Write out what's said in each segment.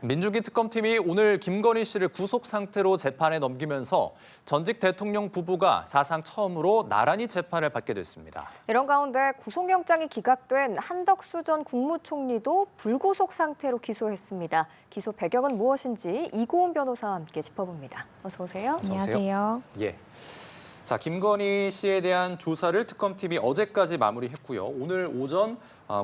민주기 특검팀이 오늘 김건희 씨를 구속 상태로 재판에 넘기면서 전직 대통령 부부가 사상 처음으로 나란히 재판을 받게 됐습니다. 이런 가운데 구속영장이 기각된 한덕수 전 국무총리도 불구속 상태로 기소했습니다. 기소 배경은 무엇인지 이고은 변호사와 함께 짚어봅니다. 어서 오세요. 안녕하세요. 예. 자, 김건희 씨에 대한 조사를 특검팀이 어제까지 마무리했고요. 오늘 오전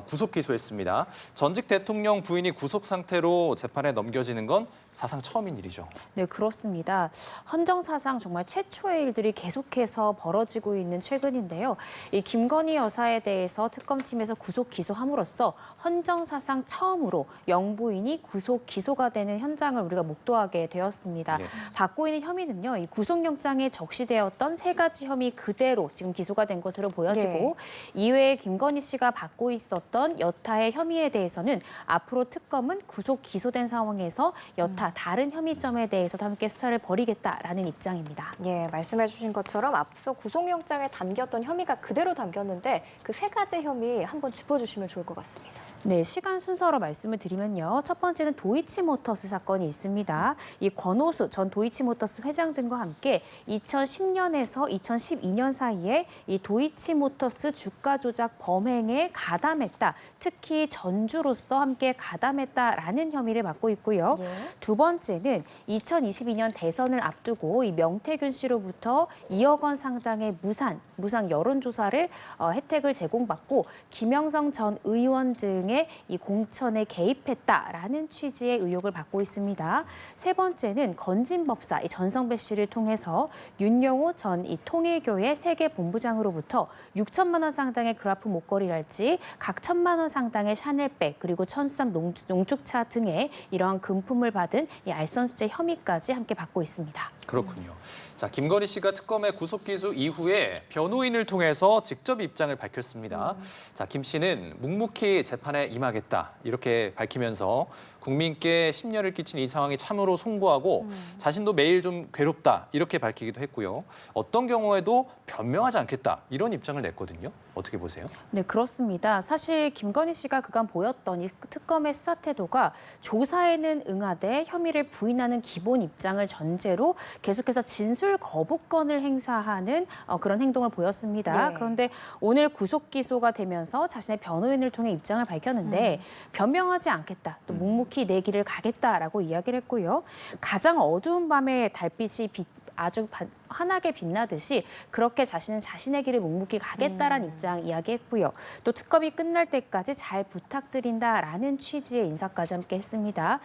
구속 기소했습니다. 전직 대통령 부인이 구속 상태로 재판에 넘겨지는 건 사상 처음인 일이죠. 네, 그렇습니다. 헌정사상 정말 최초의 일들이 계속해서 벌어지고 있는 최근인데요. 이 김건희 여사에 대해서 특검팀에서 구속 기소함으로써 헌정사상 처음으로 영부인이 구속 기소가 되는 현장을 우리가 목도하게 되었습니다. 예. 받고 있는 혐의는요, 이 구속영장에 적시되었던 세 가지 혐의 그대로 지금 기소가 된 것으로 보여지고 이외에 김건희 씨가 받고 있었던 여타의 혐의에 대해서는 앞으로 특검은 구속 기소된 상황에서 여타 다른 혐의점에 대해서도 함께 수사를 벌이겠다라는 입장입니다. 예, 말씀해 주신 것처럼 앞서 구속영장에 담겼던 혐의가 그대로 담겼는데 그 세 가지 혐의 한번 짚어주시면 좋을 것 같습니다. 네, 시간 순서로 말씀을 드리면요. 첫 번째는 도이치모터스 사건이 있습니다. 이 권오수 전 도이치모터스 회장 등과 함께 2010년에서 2012년 사이에 이 도이치모터스 주가 조작 범행에 가담했다. 특히 전주로서 함께 가담했다라는 혐의를 받고 있고요. 두 번째는 2022년 대선을 앞두고 이 명태균 씨로부터 2억 원 상당의 무상 여론조사를 혜택을 제공받고 김영성 전 의원 등의 이 공천에 개입했다라는 취지의 의혹을 받고 있습니다. 세 번째는 건진법사 이 전성배 씨를 통해서 윤영호 전 이 통일교회 세계 본부장으로부터 6천만 원 상당의 그라프 목걸이랄지 각 1,000만 원 상당의 샤넬백 그리고 천수삼 농축차 등의 이러한 금품을 받은 이 알선수재 혐의까지 함께 받고 있습니다. 그렇군요. 자, 김건희 씨가 특검의 구속 기소 이후에 변호인을 통해서 직접 입장을 밝혔습니다. 자, 김 씨는 묵묵히 재판에 임하겠다 이렇게 밝히면서 국민께 심려를 끼친 이 상황이 참으로 송구하고 자신도 매일 좀 괴롭다 이렇게 밝히기도 했고요. 어떤 경우에도 변명하지 않겠다 이런 입장을 냈거든요. 어떻게 보세요? 네, 그렇습니다. 사실 김건희 씨가 그간 보였던 이 특검의 수사 태도가 조사에는 응하되 혐의를 부인하는 기본 입장을 전제로 계속해서 진술 거부권을 행사하는 그런 행동을 보였습니다. 네. 그런데 오늘 구속 기소가 되면서 자신의 변호인을 통해 입장을 밝혔는데 변명하지 않겠다. 또 묵묵히 내 길을 가겠다라고 이야기를 했고요. 가장 어두운 밤에 달빛이 아주 환하게 빛나듯이 그렇게 자신은 자신의 길을 묵묵히 가겠다라는 입장 이야기했고요. 또 특검이 끝날 때까지 잘 부탁드린다라는 취지의 인사까지 함께 했습니다.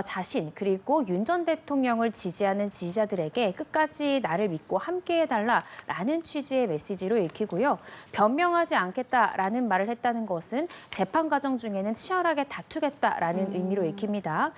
자신 그리고 윤 전 대통령을 지지하는 지지자들에게 끝까지 나를 믿고 함께해달라라는 취지의 메시지로 읽히고요. 변명하지 않겠다라는 말을 했다는 것은 재판 과정 중에는 치열하게 다투겠다라는 의미로 읽힙니다.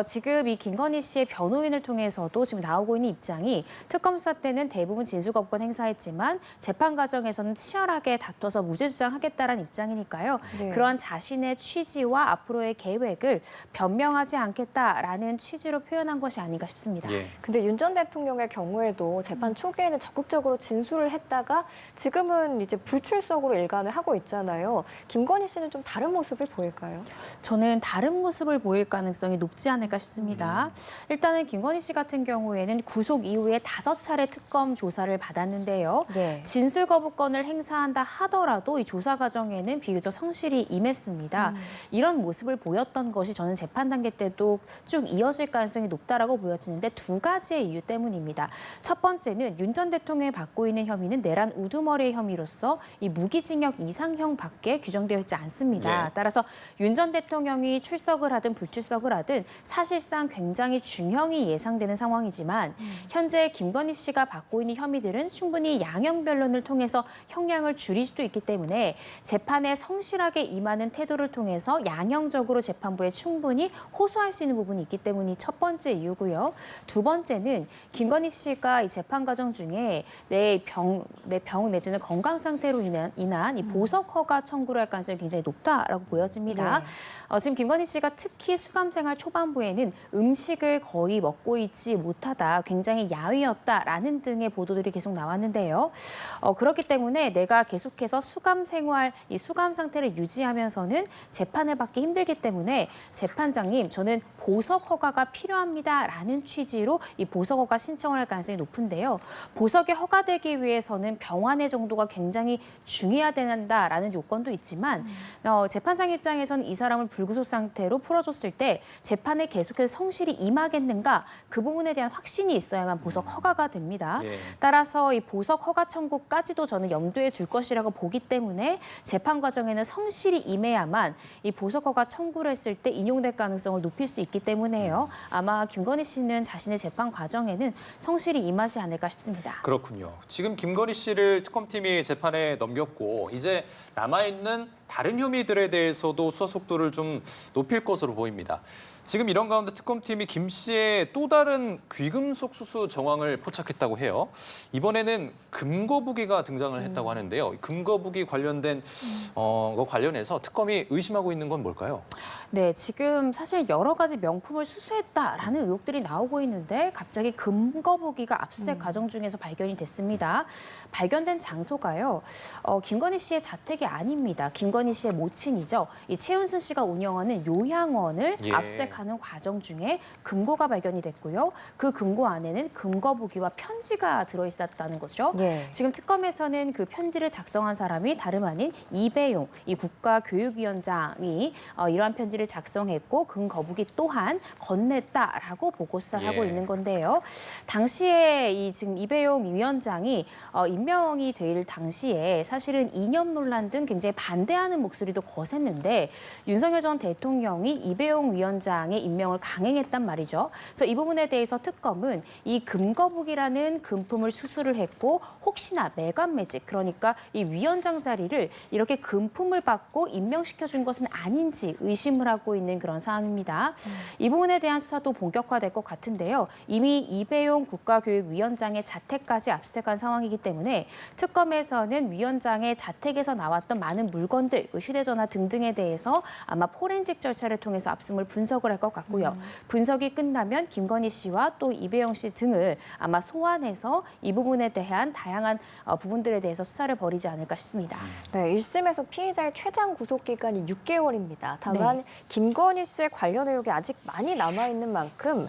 지금 이 김건희 씨의 변호인을 통해서도 지금 나오고 있는 입장이 특검 수사 때는 대부분 진술거부권 행사했지만 재판 과정에서는 치열하게 다퉈서 무죄 주장하겠다라는 입장이니까요. 네. 그러한 자신의 취지와 앞으로의 계획을 변명하지 않겠다라는 취지로 표현한 것이 아닌가 싶습니다. 예. 근데 윤 전 대통령의 경우에도 재판 초기에는 적극적으로 진술을 했다가 지금은 이제 불출석으로 일관을 하고 있잖아요. 김건희 씨는 좀 다른 모습을 보일까요? 저는 다른 모습을 보일 가능성이 높지 않을까 싶습니다. 일단은 김건희 씨 같은 경우에는 구속 이후에 5차례 특검 조사를 받았는데요. 네. 진술 거부권을 행사한다 하더라도 이 조사 과정에는 비교적 성실히 임했습니다. 이런 모습을 보였던 것이 저는 재판 단계 때도 쭉 이어질 가능성이 높다라고 보여지는데 두 가지의 이유 때문입니다. 첫 번째는 윤 전 대통령이 받고 있는 혐의는 내란 우두머리의 혐의로서 이 무기징역 이상형밖에 규정되어 있지 않습니다. 예. 따라서 윤 전 대통령이 출석을 하든 불출석을 하든 사실상 굉장히 중형이 예상되는 상황이지만 현재 김건희 씨가 받고 있는 혐의들은 충분히 양형 변론을 통해서 형량을 줄일 수도 있기 때문에 재판에 성실하게 임하는 태도를 통해서 양형적으로 재판부에 충분히 호소할 수 있는 부분이 있기 때문이 첫 번째 이유고요. 두 번째는 김건희 씨가 이 재판 과정 중에 내 병 내지는 건강 상태로 인한 이 보석 허가 청구를 할 가능성이 굉장히 높다라고 보여집니다. 네. 지금 김건희 씨가 특히 수감 생활 초반부에는 음식을 거의 먹고 있지 못하다, 굉장히 야위였다라는 하는 등의 보도들이 계속 나왔는데요. 그렇기 때문에 내가 계속해서 수감 생활, 이 수감 상태를 유지하면서는 재판을 받기 힘들기 때문에 재판장님, 저는 보석 허가가 필요합니다라는 취지로 이 보석 허가 신청을 할 가능성이 높은데요. 보석이 허가되기 위해서는 병환의 정도가 굉장히 중요해야 된다라는 요건도 있지만 재판장 입장에서는 이 사람을 불구속 상태로 풀어줬을 때 재판에 계속해서 성실히 임하겠는가 그 부분에 대한 확신이 있어야만 보석 허가가 됩니다. 예. 따라서 이 보석 허가 청구까지도 저는 염두에 둘 것이라고 보기 때문에 재판 과정에는 성실히 임해야만 이 보석 허가 청구를 했을 때 인용될 가능성을 높일 수 있기 때문에요. 아마 김건희 씨는 자신의 재판 과정에는 성실히 임하지 않을까 싶습니다. 그렇군요. 지금 김건희 씨를 특검팀이 재판에 넘겼고 이제 남아있는 다른 혐의들에 대해서도 수사 속도를 좀 높일 것으로 보입니다. 지금 이런 가운데 특검팀이 김 씨의 또 다른 귀금속 수수 정황을 포착했다고 해요. 이번에는 금거북이가 등장을 했다고 하는데요. 금거북이 관련된 거 관련해서 특검이 의심하고 있는 건 뭘까요? 네, 지금 사실 여러 가지 명품을 수수했다라는 의혹들이 나오고 있는데 갑자기 금거북이가 압수수색 과정 중에서 발견이 됐습니다. 발견된 장소가요. 김건희 씨의 자택이 아닙니다. 김건희 씨의 모친이죠. 이 최은순 씨가 운영하는 요양원을 예. 압수수색하는 과정 중에 금고가 발견이 됐고요. 그 금고 안에는 금거북이와 편지가 들어있었다는 거죠. 예. 지금 특검에서는 그 편지를 작성한 사람이 다름 아닌 이배용 이 국가교육위원장이 이러한 편지를 작성했고 금거북이 또한 건넸다라고 보고 수사를 하고 예. 있는 건데요. 당시에 이 지금 이배용 위원장이 임명이 될 당시에 사실은 이념 논란 등 굉장히 반대하는 목소리도 거셌는데 윤석열 전 대통령이 이배용 위원장의 임명을 강행했단 말이죠. 그래서 이 부분에 대해서 특검은 이 금거북이라는 금품을 수수를 했고 혹시나 매관매직 그러니까 이 위원장 자리를 이렇게 금품을 받고 임명시켜준 것은 아닌지 의심을 하고 있는 그런 상황입니다. 이 부분에 대한 수사도 본격화될 것 같은데요. 이미 이배용 국가교육위원장의 자택까지 압수수색한 상황이기 때문에 특검에서는 위원장의 자택에서 나왔던 많은 물건들, 휴대전화 등등에 대해서 아마 포렌식 절차를 통해서 압수물 분석을 할 것 같고요. 분석이 끝나면 김건희 씨와 또 이배용 씨 등을 아마 소환해서 이 부분에 대한 다양한 부분들에 대해서 수사를 벌이지 않을까 싶습니다. 네, 1심에서 피해자의 최장 구속 기간이 6개월입니다. 다만 김건희 씨의 관련 의혹이 아직 많이 남아있는 만큼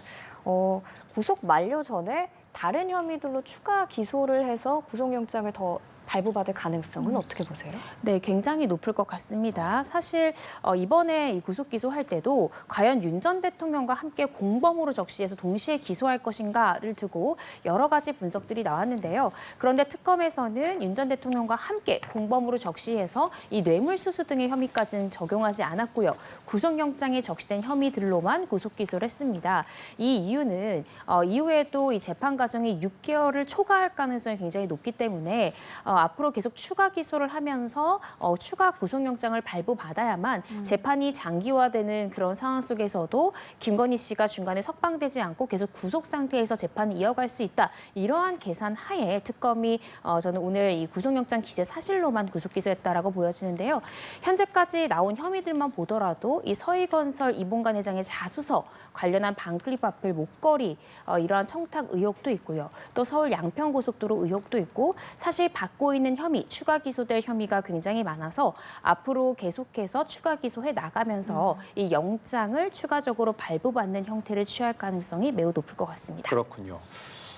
구속 만료 전에 다른 혐의들로 추가 기소를 해서 구속영장을 더 발부받을 가능성은 어떻게 보세요? 네, 굉장히 높을 것 같습니다. 사실 이번에 이 구속 기소할 때도 과연 윤 전 대통령과 함께 공범으로 적시해서 동시에 기소할 것인가를 두고 여러 가지 분석들이 나왔는데요. 그런데 특검에서는 윤 전 대통령과 함께 공범으로 적시해서 이 뇌물수수 등의 혐의까지는 적용하지 않았고요. 구속영장에 적시된 혐의들로만 구속 기소를 했습니다. 이 이유는 이후에도 이 재판 과정이 6개월을 초과할 가능성이 굉장히 높기 때문에 앞으로 계속 추가 기소를 하면서 추가 구속영장을 발부받아야만 재판이 장기화되는 그런 상황 속에서도 김건희 씨가 중간에 석방되지 않고 계속 구속 상태에서 재판을 이어갈 수 있다. 이러한 계산 하에 특검이 저는 오늘 이 구속영장 기재 사실로만 구속 기소했다라고 보여지는데요. 현재까지 나온 혐의들만 보더라도 이 서희건설 이봉관 회장의 자수서 관련한 반클립 화폐 목걸이 이러한 청탁 의혹도 있고요. 또 서울 양평고속도로 의혹도 있고 사실 받고 있는 혐의, 추가 기소될 혐의가 굉장히 많아서 앞으로 계속해서 추가 기소해 나가면서 이 영장을 추가적으로 발부받는 형태를 취할 가능성이 매우 높을 것 같습니다. 그렇군요.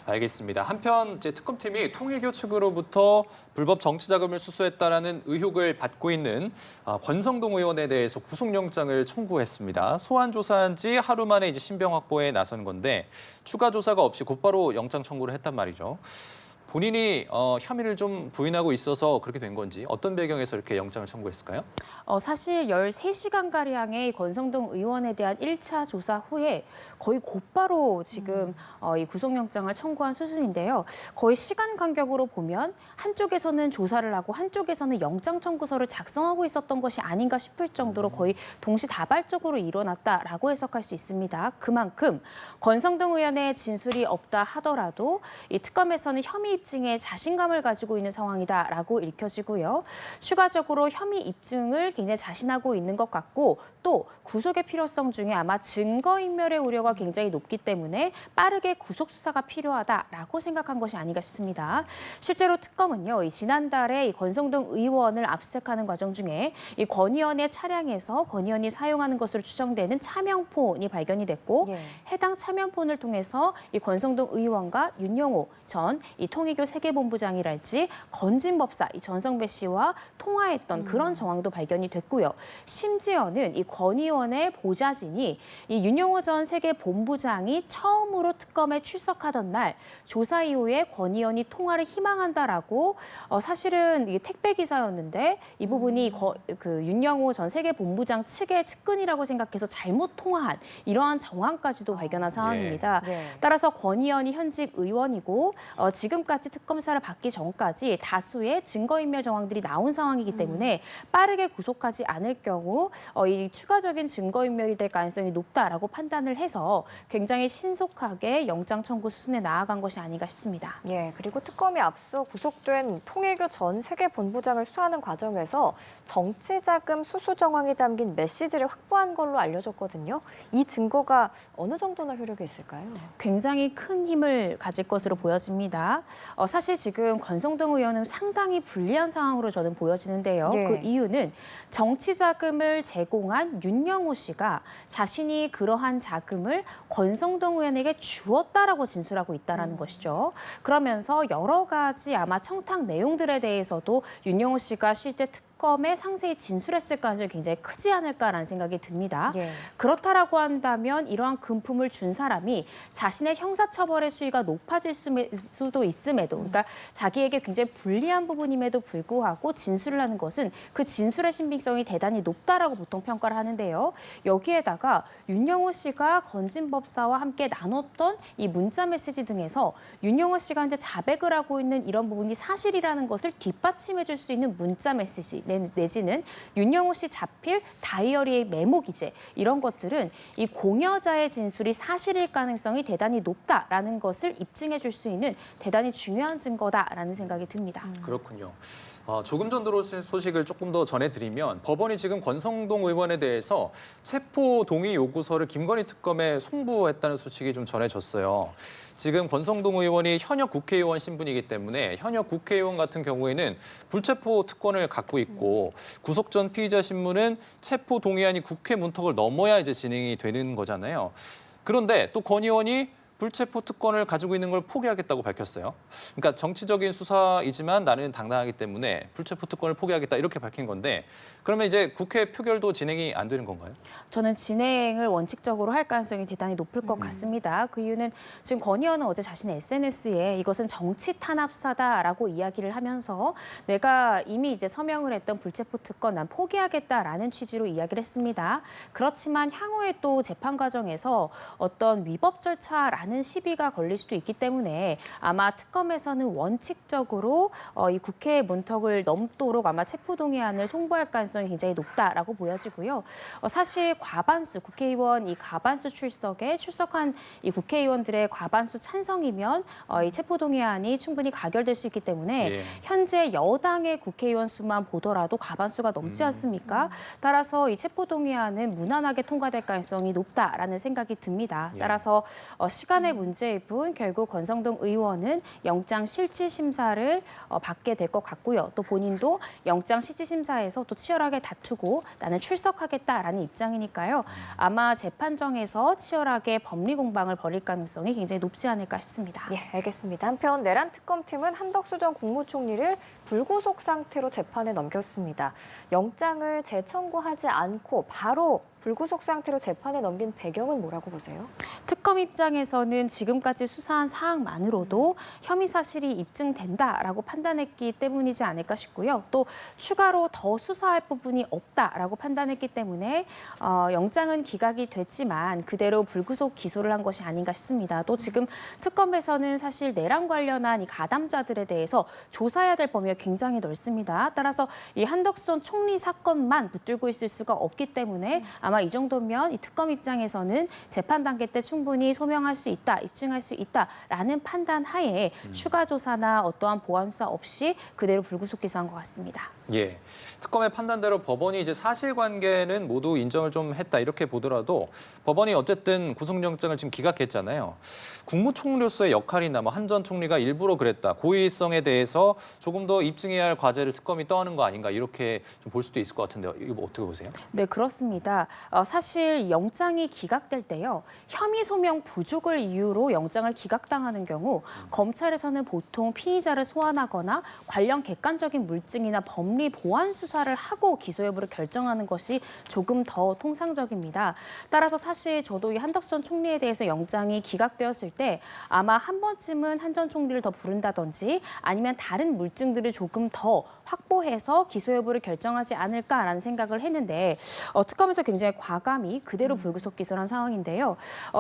알겠습니다. 한편 이제 특검팀이 통일교 측으로부터 불법 정치자금을 수수했다라는 의혹을 받고 있는 권성동 의원에 대해서 구속영장을 청구했습니다. 소환 조사한 지 하루 만에 이제 신병 확보에 나선 건데 추가 조사가 없이 곧바로 영장 청구를 했단 말이죠. 본인이 혐의를 좀 부인하고 있어서 그렇게 된 건지 어떤 배경에서 이렇게 영장을 청구했을까요? 사실 13시간가량의 권성동 의원에 대한 1차 조사 후에 거의 곧바로 지금 이 구속영장을 청구한 수순인데요. 거의 시간 간격으로 보면 한쪽에서는 조사를 하고 한쪽에서는 영장 청구서를 작성하고 있었던 것이 아닌가 싶을 정도로 거의 동시다발적으로 일어났다라고 해석할 수 있습니다. 그만큼 권성동 의원의 진술이 없다 하더라도 이 특검에서는 혐의 입증에 자신감을 가지고 있는 상황이다라고 읽혀지고요. 추가적으로 혐의 입증을 굉장히 자신하고 있는 것 같고 또 구속의 필요성 중에 아마 증거인멸의 우려가 굉장히 높기 때문에 빠르게 구속 수사가 필요하다라고 생각한 것이 아닌가 싶습니다. 실제로 특검은요, 이 지난달에 이 권성동 의원을 압수수색하는 과정 중에 이 권 의원의 차량에서 권 의원이 사용하는 것으로 추정되는 차명폰이 발견이 됐고 예. 해당 차명폰을 통해서 이 권성동 의원과 윤영호 전 이 통일교 세계본부장이랄지 건진법사 이 전성배 씨와 통화했던 그런 정황도 발견이 됐고요. 심지어는 이 권 의원의 보좌진이 이 윤영호 전 세계본부장이 처음으로 특검에 출석하던 날 조사 이후에 권 의원이 통화를 희망한다라고 사실은 이게 택배 기사였는데 이 부분이 그 윤영호 전 세계본부장 측의 측근이라고 생각해서 잘못 통화한 이러한 정황까지도 발견한 상황입니다. 네. 따라서 권 의원이 현직 의원이고 지금까지 특검 수사를 받기 전까지 다수의 증거인멸 정황들이 나온 상황이기 때문에 빠르게 구속하지 않을 경우 이 추가적인 증거인멸이 될 가능성이 높다라고 판단을 해서 굉장히 신속하게 영장 청구 수순에 나아간 것이 아닌가 싶습니다. 예, 그리고 특검이 앞서 구속된 통일교 전 세계본부장을 수사하는 과정에서 정치자금 수수 정황이 담긴 메시지를 확보한 걸로 알려졌거든요. 이 증거가 어느 정도나 효력이 있을까요? 굉장히 큰 힘을 가질 것으로 보여집니다. 사실 지금 권성동 의원은 상당히 불리한 상황으로 저는 보여지는데요. 네. 그 이유는 정치 자금을 제공한 윤영호 씨가 자신이 그러한 자금을 권성동 의원에게 주었다라고 진술하고 있다는 것이죠. 그러면서 여러 가지 아마 청탁 내용들에 대해서도 윤영호 씨가 실제 특검에 상세히 진술했을 가능성이 굉장히 크지 않을까라는 생각이 듭니다. 예. 그렇다라고 한다면 이러한 금품을 준 사람이 자신의 형사처벌의 수위가 높아질 수도 있음에도 그러니까 자기에게 굉장히 불리한 부분임에도 불구하고 진술을 하는 것은 그 진술의 신빙성이 대단히 높다라고 보통 평가를 하는데요. 여기에다가 윤영호 씨가 건진법사와 함께 나눴던 이 문자 메시지 등에서 윤영호 씨가 이제 자백을 하고 있는 이런 부분이 사실이라는 것을 뒷받침해 줄 수 있는 문자 메시지 내지는 윤영호 씨 자필 다이어리의 메모 기재 이런 것들은 이 공여자의 진술이 사실일 가능성이 대단히 높다라는 것을 입증해 줄 수 있는 대단히 중요한 증거다라는 생각이 듭니다. 그렇군요. 조금 전 들어오신 소식을 조금 더 전해드리면 법원이 지금 권성동 의원에 대해서 체포 동의 요구서를 김건희 특검에 송부했다는 소식이 좀 전해졌어요. 지금 권성동 의원이 현역 국회의원 신분이기 때문에 현역 국회의원 같은 경우에는 불체포 특권을 갖고 있고 구속 전 피의자 신문은 체포 동의안이 국회 문턱을 넘어야 이제 진행이 되는 거잖아요. 그런데 또 권 의원이 불체포 특권을 가지고 있는 걸 포기하겠다고 밝혔어요. 그러니까 정치적인 수사이지만 나는 당당하기 때문에 불체포 특권을 포기하겠다 이렇게 밝힌 건데 그러면 이제 국회 표결도 진행이 안 되는 건가요? 저는 진행을 원칙적으로 할 가능성이 대단히 높을 것 같습니다. 그 이유는 지금 권 의원은 어제 자신의 SNS에 이것은 정치 탄압 수사다라고 이야기를 하면서 내가 이미 이제 서명을 했던 불체포 특권 난 포기하겠다라는 취지로 이야기를 했습니다. 그렇지만 향후에 또 재판 과정에서 어떤 위법 절차라는 시비가 걸릴 수도 있기 때문에 아마 특검에서는 원칙적으로 이 국회 문턱을 넘도록 아마 체포동의안을 송부할 가능성이 굉장히 높다라고 보여지고요. 사실 과반수 국회의원 이 과반수 출석한 이 국회의원들의 과반수 찬성이면 이 체포동의안이 충분히 가결될 수 있기 때문에 예. 현재 여당의 국회의원 수만 보더라도 과반수가 넘지 않습니까? 따라서 이 체포동의안은 무난하게 통과될 가능성이 높다라는 생각이 듭니다. 예. 따라서 시간의 문제일 뿐 결국 권성동 의원은 영장 실질 심사를 받게 될 것 같고요. 또 본인도 영장 실질 심사에서 또 치열하게 다투고 나는 출석하겠다라는 입장이니까요. 아마 재판정에서 치열하게 법리 공방을 벌일 가능성이 굉장히 높지 않을까 싶습니다. 예, 알겠습니다. 한편 내란 특검팀은 한덕수 전 국무총리를 불구속 상태로 재판에 넘겼습니다. 영장을 재청구하지 않고 바로 불구속 상태로 재판에 넘긴 배경은 뭐라고 보세요? 특검 입장에서는 지금까지 수사한 사항만으로도 혐의 사실이 입증된다라고 판단했기 때문이지 않을까 싶고요. 또 추가로 더 수사할 부분이 없다라고 판단했기 때문에 영장은 기각이 됐지만 그대로 불구속 기소를 한 것이 아닌가 싶습니다. 또 지금 특검에서는 사실 내란 관련한 이 가담자들에 대해서 조사해야 될 범위가 굉장히 넓습니다. 따라서 이 한덕수 총리 사건만 붙들고 있을 수가 없기 때문에 아마 아마 이 정도면 이 특검 입장에서는 재판 단계 때 충분히 소명할 수 있다, 입증할 수 있다라는 판단 하에 추가 조사나 어떠한 보완 수사 없이 그대로 불구속 기소한 것 같습니다. 예, 특검의 판단대로 법원이 이제 사실관계는 모두 인정을 좀 했다 이렇게 보더라도 법원이 어쨌든 구속영장을 지금 기각했잖아요. 국무총리로서의 역할이나 뭐 한 전 총리가 일부러 그랬다, 고의성에 대해서 조금 더 입증해야 할 과제를 특검이 떠안은 거 아닌가 이렇게 좀 볼 수도 있을 것 같은데 이거 뭐 어떻게 보세요? 네, 그렇습니다. 사실 영장이 기각될 때요. 혐의 소명 부족을 이유로 영장을 기각당하는 경우 검찰에서는 보통 피의자를 소환하거나 관련 객관적인 물증이나 법리 보완 수사를 하고 기소 여부를 결정하는 것이 조금 더 통상적입니다. 따라서 사실 저도 이 한덕선 총리에 대해서 영장이 기각되었을 때 아마 한 번쯤은 한 전 총리를 더 부른다든지 아니면 다른 물증들을 조금 더 확보해서 기소 여부를 결정하지 않을까라는 생각을 했는데 특검에서 굉장히 과감히 그대로 불구속 기소를 한 상황인데요.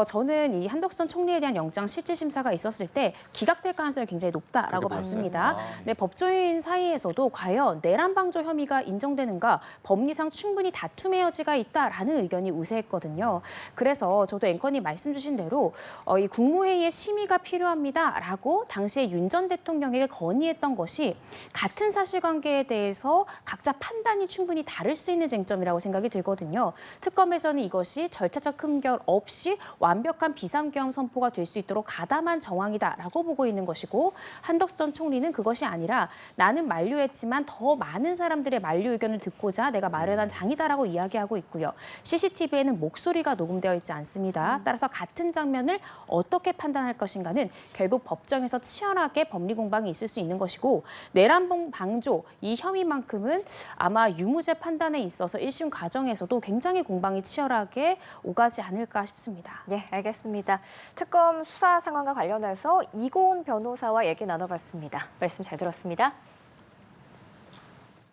저는 이 한덕선 총리에 대한 영장 실질 심사가 있었을 때 기각될 가능성이 굉장히 높다라고 그렇게 봤습니다. 보였어요? 아, 네, 법조인 사이에서도 과연 내란 방조 혐의가 인정되는가, 법리상 충분히 다툼의 여지가 있다라는 의견이 우세했거든요. 그래서 저도 앵커님 말씀 주신 대로 이 국무회의에 심의가 필요합니다라고 당시에 윤 전 대통령에게 건의했던 것이 같은 사실관계에 대해서 각자 판단이 충분히 다를 수 있는 쟁점이라고 생각이 들거든요. 특검에서는 이것이 절차적 흠결 없이 완벽한 비상계엄 선포가 될 수 있도록 가담한 정황이다라고 보고 있는 것이고 한덕선 총리는 그것이 아니라 나는 만류했지만 더 많은 사람들의 만류 의견을 듣고자 내가 마련한 장이다라고 이야기하고 있고요. CCTV에는 목소리가 녹음되어 있지 않습니다. 따라서 같은 장면을 어떻게 판단할 것인가는 결국 법정에서 치열하게 법리 공방이 있을 수 있는 것이고 내란 방조 이 혐의만큼은 아마 유무죄 판단에 있어서 1심 과정에서도 굉장히 공방이 치열하게 오가지 않을까 싶습니다. 네, 알겠습니다. 특검 수사 상황과 관련해서 이고은 변호사와 얘기 나눠봤습니다. 말씀 잘 들었습니다.